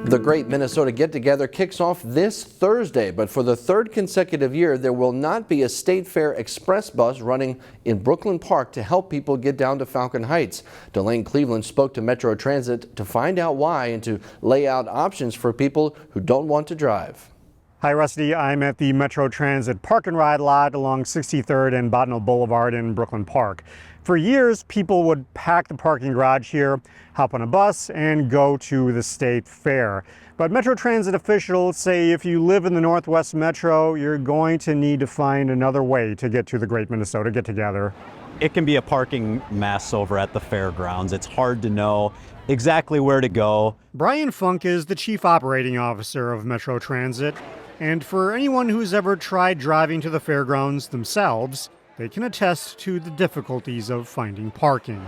The Great Minnesota Get-Together kicks off this Thursday, but for the third consecutive year, there will not be a State Fair Express bus running in Brooklyn Park to help people get down to Falcon Heights. Delane Cleveland spoke to Metro Transit to find out why and to lay out options for people who don't want to drive. Hi, Rusty. I'm at the Metro Transit Park and Ride lot along 63rd and Bottineau Boulevard in Brooklyn Park. For years, people would pack the parking garage here, hop on a bus, and go to the State Fair. But Metro Transit officials say if you live in the Northwest Metro, you're going to need to find another way to get to the Great Minnesota Get-Together. It can be a parking mess over at the fairgrounds. It's hard to know exactly where to go. Brian Funk is the Chief Operating Officer of Metro Transit. And for anyone who's ever tried driving to the fairgrounds themselves, they can attest to the difficulties of finding parking.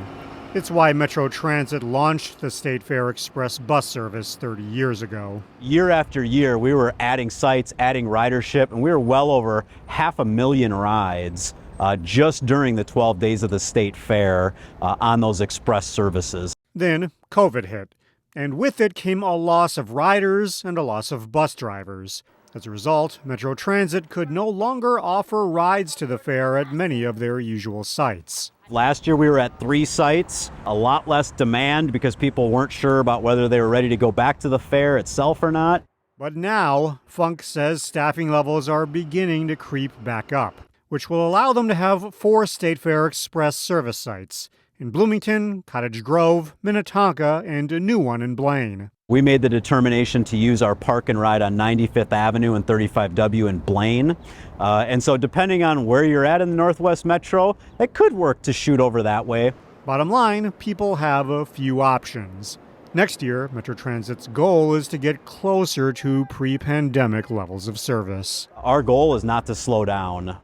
It's why Metro Transit launched the State Fair Express bus service 30 years ago. Year after year, we were adding sites, adding ridership, and we were well over 500,000 rides just during the 12 days of the State Fair on those express services. Then COVID hit, and with it came a loss of riders and a loss of bus drivers. As a result, Metro Transit could no longer offer rides to the fair at many of their usual sites. Last year we were at 3 sites, a lot less demand because people weren't sure about whether they were ready to go back to the fair itself or not. But now, Funk says staffing levels are beginning to creep back up, which will allow them to have 4 State Fair Express service sites in Bloomington, Cottage Grove, Minnetonka, and a new one in Blaine. We made the determination to use our park and ride on 95th Avenue and 35W in Blaine. And so depending on where you're at in the Northwest Metro, it could work to shoot over that way. Bottom line, people have a few options. Next year, Metro Transit's goal is to get closer to pre-pandemic levels of service. Our goal is not to slow down.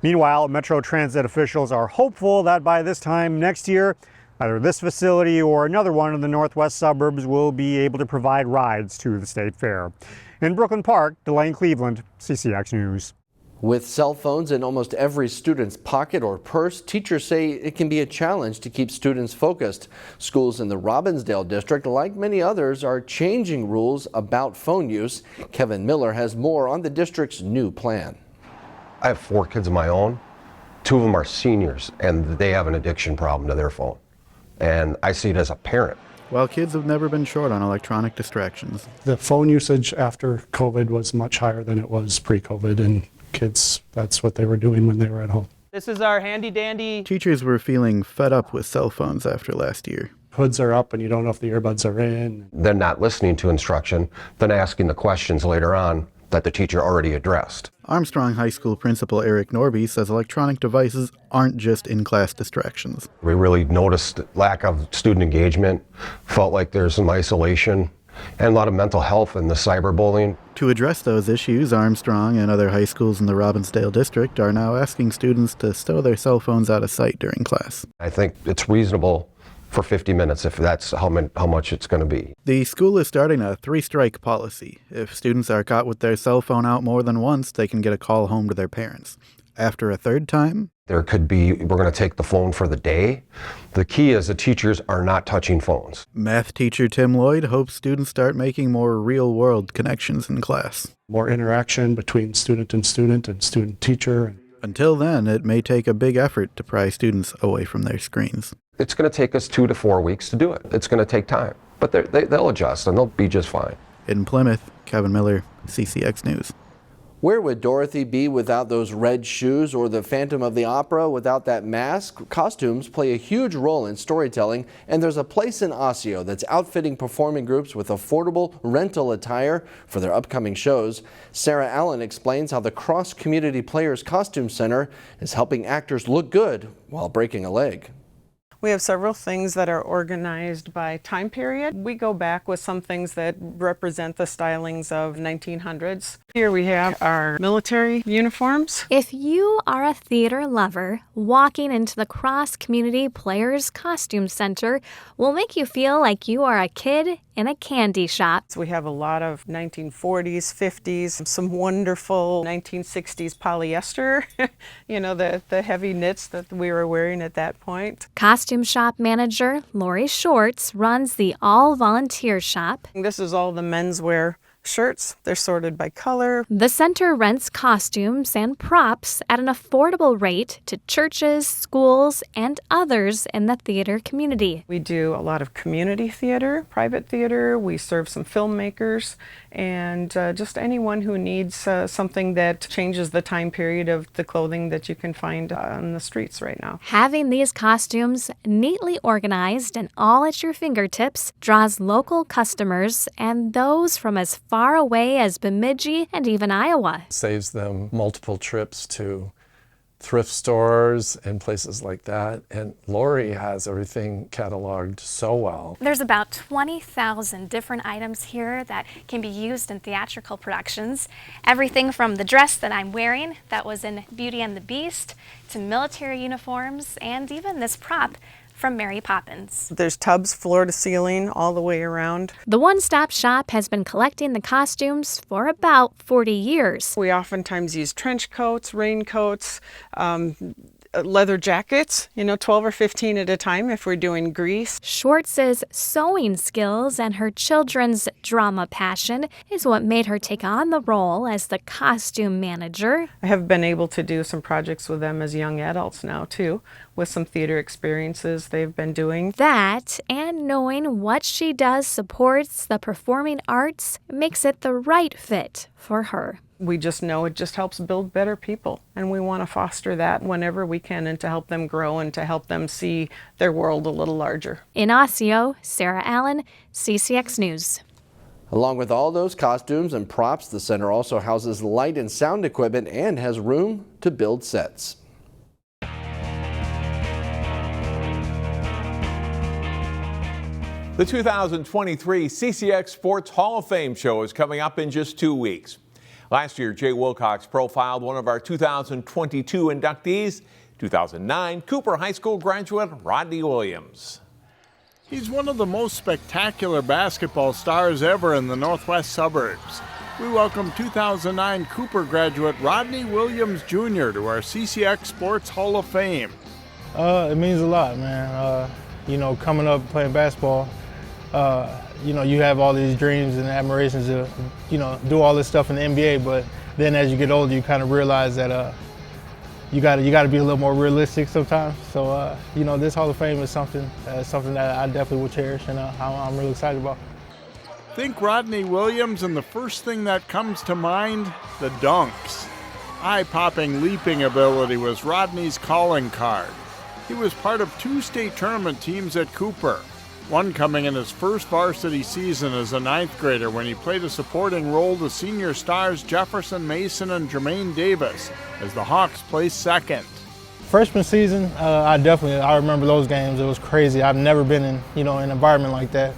Meanwhile, Metro Transit officials are hopeful that by this time next year, either this facility or another one in the northwest suburbs will be able to provide rides to the State Fair. In Brooklyn Park, Delane Cleveland, CCX News. With cell phones in almost every student's pocket or purse, teachers say it can be a challenge to keep students focused. Schools in the Robbinsdale district, like many others, are changing rules about phone use. Kevin Miller has more on the district's new plan. I have 4 kids of my own. 2 of them are seniors, and they have an addiction problem to their phone. And I see it as a parent. Well, kids have never been short on electronic distractions. The phone usage after COVID was much higher than it was pre-COVID, and kids, that's what they were doing when they were at home. This is our handy dandy. Teachers were feeling fed up with cell phones after last year. Hoods are up and you don't know if the earbuds are in. Then not listening to instruction, then asking the questions later on that the teacher already addressed. Armstrong High School Principal Eric Norby says electronic devices aren't just in-class distractions. We really noticed lack of student engagement, felt like there's some isolation, and a lot of mental health in the cyberbullying. To address those issues, Armstrong and other high schools in the Robbinsdale district are now asking students to stow their cell phones out of sight during class. I think it's reasonable for 50 minutes if that's how much it's going to be. The school is starting a 3-strike policy. If students are caught with their cell phone out more than once, they can get a call home to their parents. After a 3rd time, there could be, we're going to take the phone for the day. The key is the teachers are not touching phones. Math teacher Tim Lloyd hopes students start making more real-world connections in class. More interaction between student and student teacher. Until then, it may take a big effort to pry students away from their screens. It's going to take us 2 to 4 weeks to do it. It's going to take time, but they'll adjust and they'll be just fine. In Plymouth, Kevin Miller, CCX News. Where would Dorothy be without those red shoes, or the Phantom of the Opera without that mask? Costumes play a huge role in storytelling, and there's a place in Osseo that's outfitting performing groups with affordable rental attire for their upcoming shows. Sarah Allen explains how the Cross Community Players Costume Center is helping actors look good while breaking a leg. We have several things that are organized by time period. We go back with some things that represent the stylings of 1900s. Here we have our military uniforms. If you are a theater lover, walking into the Cross Community Players Costume Center will make you feel like you are a kid in a candy shop. So we have a lot of 1940s, 50s, some wonderful 1960s polyester, you know, the heavy knits that we were wearing at that point. Costume shop manager Lori Shorts runs the all-volunteer shop. This is all the menswear shirts. They're sorted by color. The center rents costumes and props at an affordable rate to churches, schools, and others in the theater community. We do a lot of community theater, private theater. We serve some filmmakers and just anyone who needs something that changes the time period of the clothing that you can find on the streets right now. Having these costumes neatly organized and all at your fingertips draws local customers and those from as far away as Bemidji and even Iowa. Saves them multiple trips to thrift stores and places like that. And Lori has everything cataloged so well. There's about 20,000 different items here that can be used in theatrical productions. Everything from the dress that I'm wearing that was in Beauty and the Beast to military uniforms and even this prop from Mary Poppins. There's tubs floor to ceiling all the way around. The one-stop shop has been collecting the costumes for about 40 years. We oftentimes use trench coats, raincoats, leather jackets, 12 or 15 at a time if we're doing grease. Shorts' sewing skills and her children's drama passion is what made her take on the role as the costume manager. I have been able to do some projects with them as young adults now too, with some theater experiences they've been doing. That and knowing what she does supports the performing arts makes it the right fit for her. We just know it just helps build better people, and we want to foster that whenever we can and to help them grow and to help them see their world a little larger. In Osseo, Sarah Allen, CCX News. Along with all those costumes and props, the center also houses light and sound equipment and has room to build sets. The 2023 CCX Sports Hall of Fame show is coming up in just 2 weeks. Last year, Jay Wilcox profiled one of our 2022 inductees, 2009 Cooper High School graduate Rodney Williams. He's one of the most spectacular basketball stars ever in the northwest suburbs. We welcome 2009 Cooper graduate Rodney Williams Jr. to our CCX Sports Hall of Fame. It means a lot, man. Coming up playing basketball, you have all these dreams and admirations to, do all this stuff in the NBA, but then as you get older, you kind of realize that you got to be a little more realistic sometimes. So, this Hall of Fame is something that I definitely will cherish, and I'm really excited about. Think Rodney Williams, and the first thing that comes to mind, the dunks. Eye-popping leaping ability was Rodney's calling card. He was part of 2 state tournament teams at Cooper, one coming in his first varsity season as a 9th grader when he played a supporting role to senior stars Jefferson Mason and Jermaine Davis as the Hawks placed 2nd. Freshman season, I remember those games. It was crazy. I've never been in an environment like that.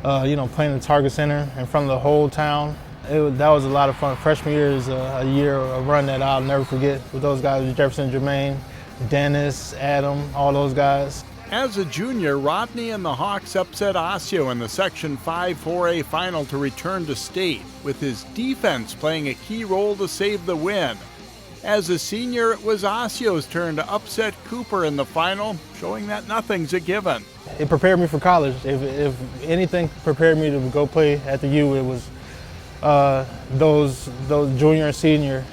Playing in the Target Center in front of the whole town. That was a lot of fun. Freshman year is a run that I'll never forget with those guys, Jefferson, Jermaine, Dennis, Adam, all those guys. As a junior, Rodney and the Hawks upset Osseo in the Section 5 4A final to return to state, with his defense playing a key role to save the win. As a senior, it was Osseo's turn to upset Cooper in the final, showing that nothing's a given. It prepared me for college. If anything prepared me to go play at the U, it was those junior and senior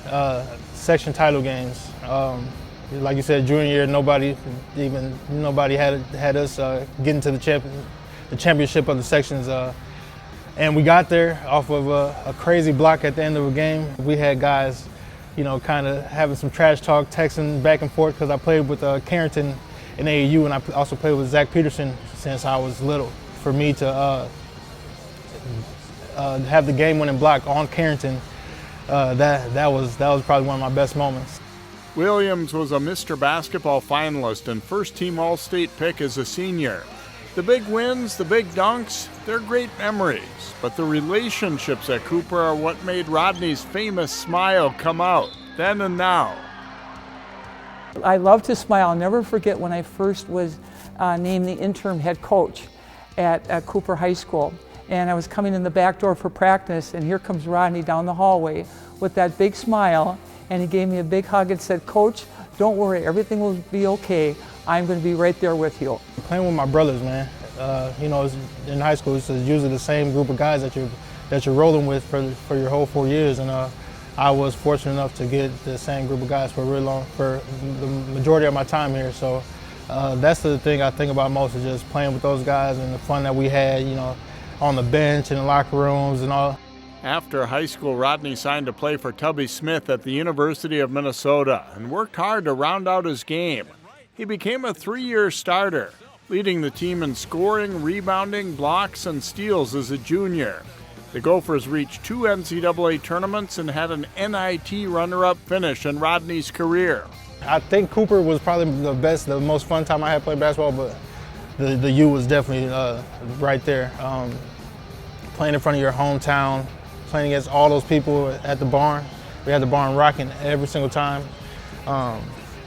section title games. Like you said, junior year, nobody had us get into the championship of the sections, and we got there off of a crazy block at the end of a game. We had guys, kind of having some trash talk, texting back and forth, because I played with Carrington in AAU, and I also played with Zach Peterson since I was little. For me to have the game-winning block on Carrington, that was probably one of my best moments. Williams was a Mr. Basketball finalist and first-team All-State pick as a senior. The big wins, the big dunks, they're great memories, but the relationships at Cooper are what made Rodney's famous smile come out, then and now. I love to smile. I'll never forget when I first was named the interim head coach at Cooper High School. and I was coming in the back door for practice, and here comes Rodney down the hallway with that big smile, and he gave me a big hug and said, "Coach, don't worry, everything will be okay. I'm going to be right there with you." Playing with my brothers, man. You know, in high school, it's usually the same group of guys that you're rolling with for your whole 4 years, and I was fortunate enough to get the same group of guys for the majority of my time here. So that's the thing I think about most, is just playing with those guys and the fun that we had, you know, on the bench and the locker rooms and all. After high school, Rodney signed to play for Tubby Smith at the University of Minnesota and worked hard to round out his game. He became a 3-year starter, leading the team in scoring, rebounding, blocks, and steals as a junior. The Gophers reached 2 NCAA tournaments and had an NIT runner-up finish in Rodney's career. I think Cooper was probably the most fun time I had playing basketball, but the U was definitely right there. Playing in front of your hometown, playing against all those people at the barn. We had the barn rocking every single time.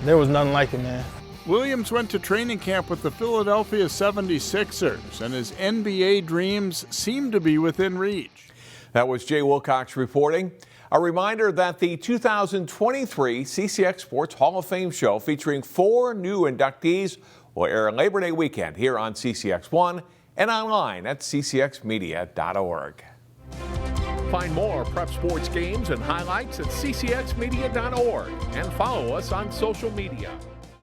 There was nothing like it, man. Williams went to training camp with the Philadelphia 76ers, and his NBA dreams seemed to be within reach. That was Jay Wilcox reporting. A reminder that the 2023 CCX Sports Hall of Fame show, featuring 4 new inductees, will air Labor Day weekend here on CCX1 and online at ccxmedia.org. Find more prep sports games and highlights at ccxmedia.org and follow us on social media.